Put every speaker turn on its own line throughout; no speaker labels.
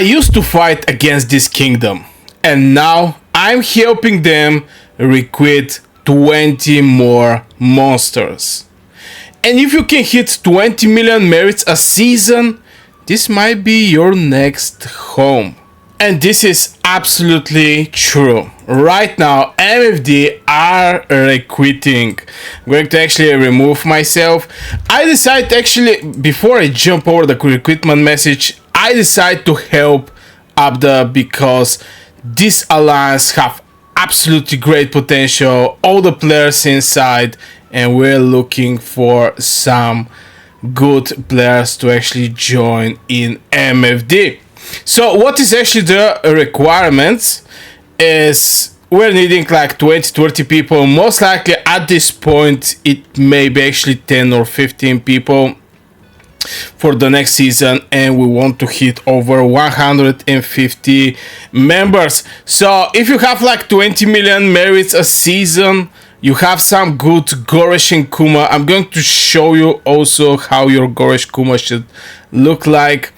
I used to fight against this kingdom, and now I'm helping them recruit 20 more monsters. And if you can hit 20 million merits a season, this might be your next home. And this is absolutely true. Right now, MFD are recruiting. I'm going to actually remove myself. I decided actually, before I jump over the recruitment message, I decided to help Abda because this alliance have absolutely great potential. All the players inside, and we're looking for some good players to actually join in MFD. So what is actually the requirements is we're needing like 20-30 people. Most likely at this point it may be actually 10 or 15 people for the next season, and we want to hit over 150 members. So if you have like 20 million merits a season, you have some good Goresh Kuma. I'm going to show you also how your Goresh Kuma should look like.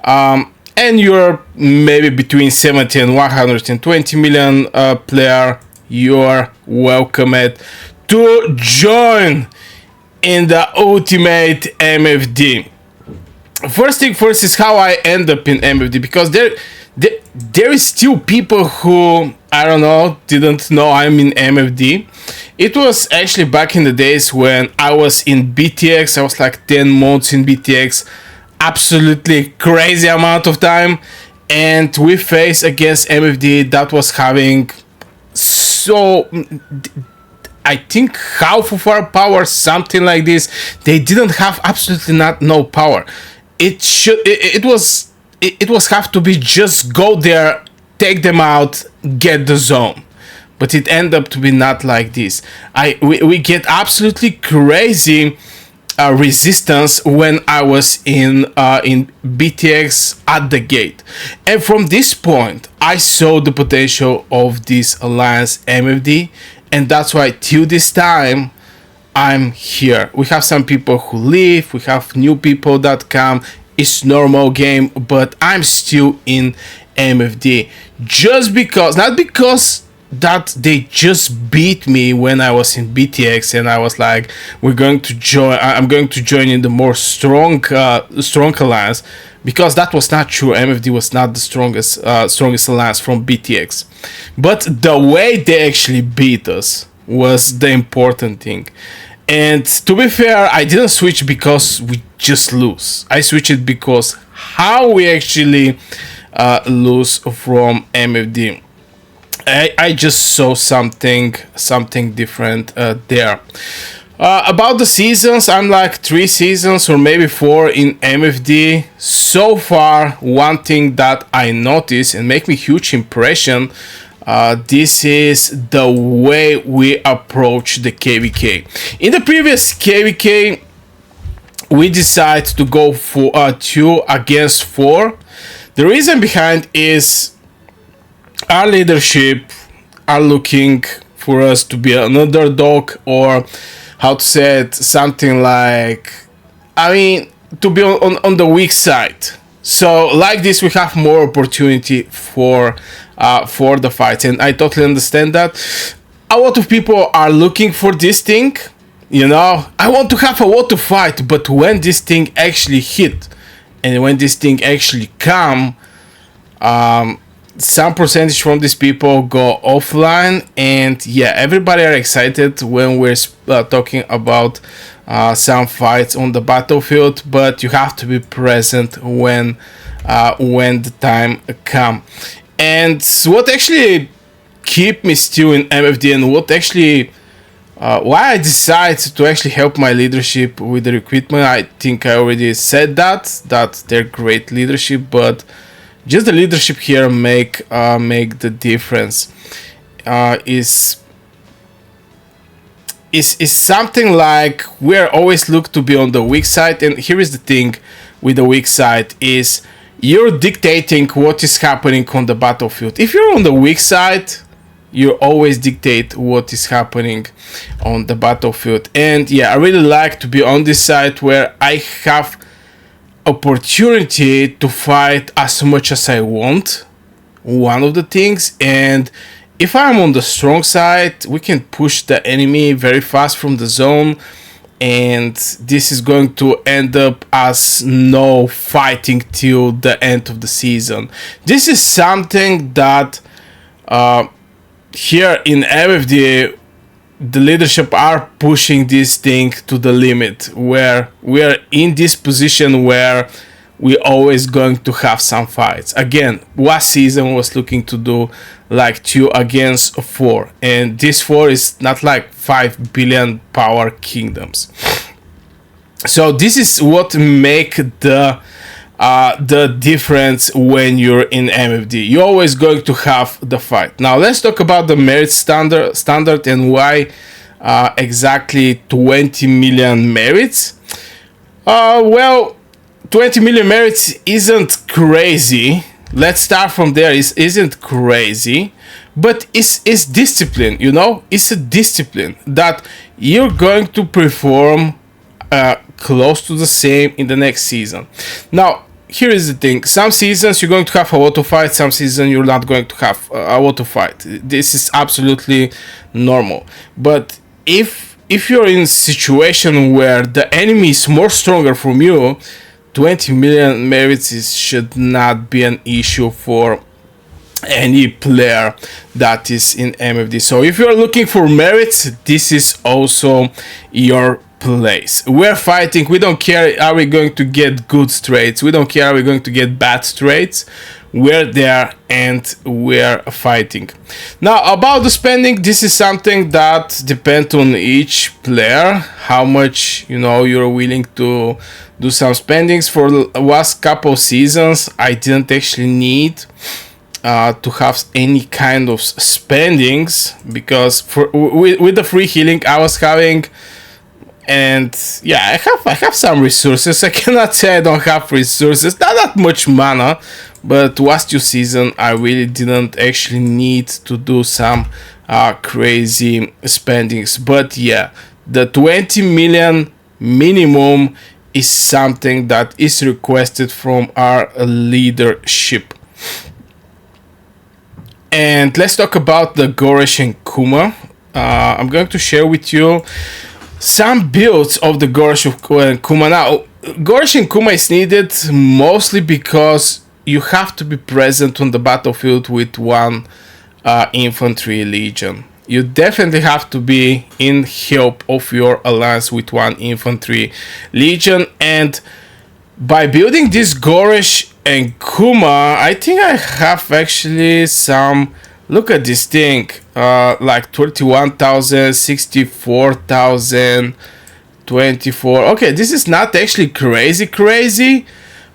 And you're maybe between 70 and 120 million player, you're welcome to join in the ultimate MFD. First thing first is how I end up in MFD, because there is still people who, I don't know, didn't know I'm in MFD. It was actually back in the days when I was in BTX. I was like 10 months in BTX, absolutely crazy amount of time, and we faced against MFD that was having, so I think half of our power, something like this. They didn't have absolutely no power. It was have to be just go there, take them out, get the zone. But it ended up to be not like this. We get absolutely crazy resistance when I was in BTX at the gate, and from this point I saw the potential of this alliance MFD, and that's why till this time I'm here. We have some people who leave, we have new people that come. It's normal game, but I'm still in MFD just because, not because that they just beat me when I was in BTX and I was like, I'm going to join in the more strong alliance, because that was not true. MFD was not the strongest alliance from BTX, but the way they actually beat us was the important thing. And to be fair, I didn't switch because we just lose. I switched it because how we actually lose from MFD. I just saw something different there. About the seasons, I'm like 3 seasons or maybe 4 in MFD. So far, one thing that I noticed and make me huge impression, this is the way we approach the KVK. In the previous KVK, we decided to go for 2 against 4. The reason behind is our leadership are looking for us to be an underdog, or how to say it, something like, I mean, to be on the weak side. So like this, we have more opportunity for the fights, and I totally understand that. A lot of people are looking for this thing, you know. I want to have a lot to fight, but when this thing actually hit, and when this thing actually come, some percentage from these people go offline, and yeah, everybody are excited when we're talking about some fights on the battlefield, but you have to be present when the time come. And what actually keep me still in MFD, and what actually why I decided to actually help my leadership with the recruitment, I think I already said that they're great leadership, but just the leadership here make the difference. Is something like we're always look to be on the weak side, and here is the thing with the weak side is you're dictating what is happening on the battlefield. If you're on the weak side, you always dictate what is happening on the battlefield. And yeah, I really like to be on this side where I have opportunity to fight as much as I want, one of the things. And if I'm on the strong side, we can push the enemy very fast from the zone, and this is going to end up as no fighting till the end of the season. This is something that here in MFD the leadership are pushing this thing to the limit, where we are in this position where we always going to have some fights. Again, last season was looking to do like 2 against 4, and this 4 is not like 5 billion power kingdoms. So this is what make the difference when you're in MFD. You're always going to have the fight. Now let's talk about the merit standard and why exactly 20 million merits. Well, 20 million merits isn't crazy. Let's start from there. It isn't crazy, but it's discipline, you know? It's a discipline that you're going to perform close to the same in the next season. Now, here is the thing. Some seasons you're going to have a lot of fight, some seasons you're not going to have a lot of fight. This is absolutely normal. But if you're in a situation where the enemy is more stronger from you, 20 million merits should not be an issue for any player that is in MFD. So if you're looking for merits, this is also your place. We're fighting. We don't care are we going to get good trades. We don't care are we going to get bad trades. We're there and we're fighting. Now about the spending, this is something that depends on each player, how much you're willing to do some spendings. For the last couple seasons I didn't actually need to have any kind of spendings, because with the free healing I was having. And yeah, I have some resources. I cannot say I don't have resources. Not that much mana, but last 2 seasons I really didn't actually need to do some crazy spendings. But yeah, the 20 million minimum is something that is requested from our leadership. And let's talk about the Goresh Kuma. I'm going to share with you some builds of the Goresh Kuma. Now, Goresh Kuma is needed mostly because you have to be present on the battlefield with one infantry legion. You definitely have to be in help of your alliance with one infantry legion. And by building this Goresh Kuma, I think I have actually some. Look at this thing, like 31,000, 64,000, 24. Okay, this is not actually crazy,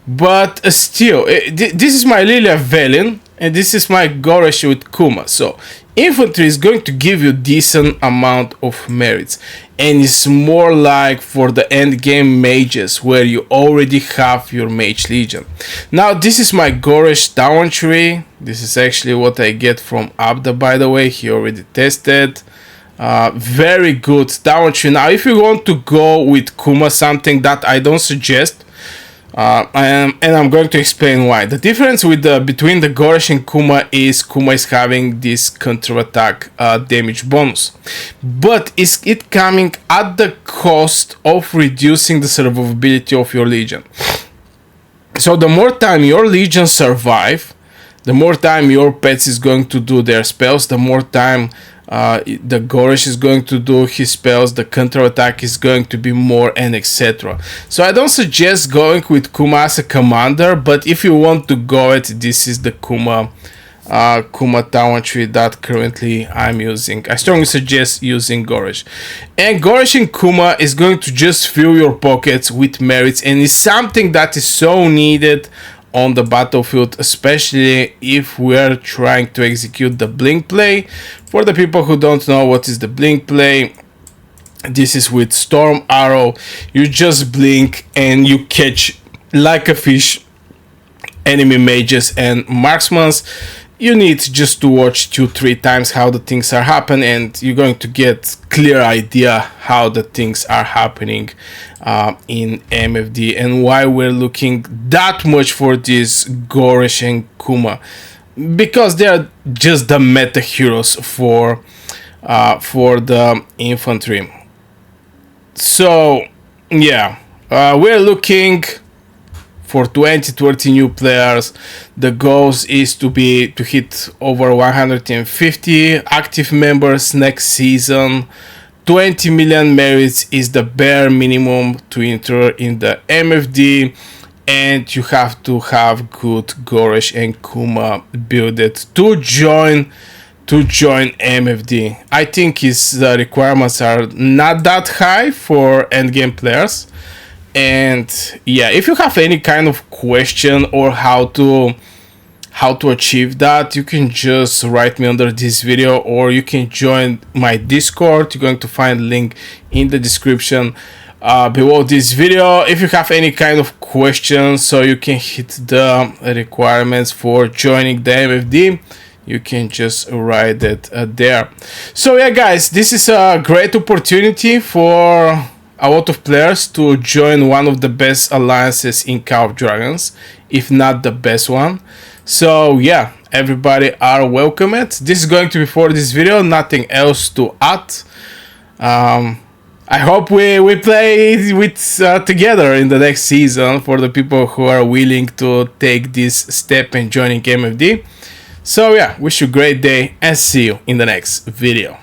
but still, this is my Lilia Velin, and this is my Goresh with Kuma. So infantry is going to give you decent amount of merits, and it's more like for the end game mages where you already have your mage legion. Now this is my Goresh Davantry. This is actually what I get from Abda, by the way. He already tested. Very good Davantry. Now if you want to go with Kuma, something that I don't suggest, and I'm going to explain why. The difference between the Goresh and Kuma is having this counter attack damage bonus, but is it coming at the cost of reducing the survivability of your legion. So the more time your legion survive, the more time your pets is going to do their spells, the more time the Goresh is going to do his spells, the counter attack is going to be more, and etc. So I don't suggest going with Kuma as a commander, but if you want to go it, this is the Kuma Davantry that currently I'm using. I strongly suggest using Goresh. And Goresh and Kuma is going to just fill your pockets with merits, and is something that is so needed on the battlefield, especially if we're trying to execute the blink play. For the people who don't know what is the blink play, this is with Storm Arrow. You just blink and you catch like a fish enemy mages and marksmans, you need just to watch 2-3 times how the things are happening, and you're going to get clear idea how the things are happening in MFD and why we're looking that much for this Goresh and Kuma, because they're just the meta heroes for the infantry. So yeah, we're looking for 20-30 new players. The goal is to hit over 150 active members next season. 20 million merits is the bare minimum to enter in the MFD, and you have to have good Goresh and Kuma builded to join MFD. I think the requirements are not that high for endgame players. And yeah, if you have any kind of question or how to achieve that, you can just write me under this video, or you can join my Discord. You're going to find a link in the description below this video. If you have any kind of questions, so you can hit the requirements for joining the MFD, you can just write it there. So yeah, guys, this is a great opportunity for a lot of players to join one of the best alliances in Call of Dragons, if not the best one. So yeah, everybody are welcome. This is going to be for this video, nothing else to add. I hope we play together in the next season for the people who are willing to take this step and joining MFD. So yeah, wish you a great day and see you in the next video.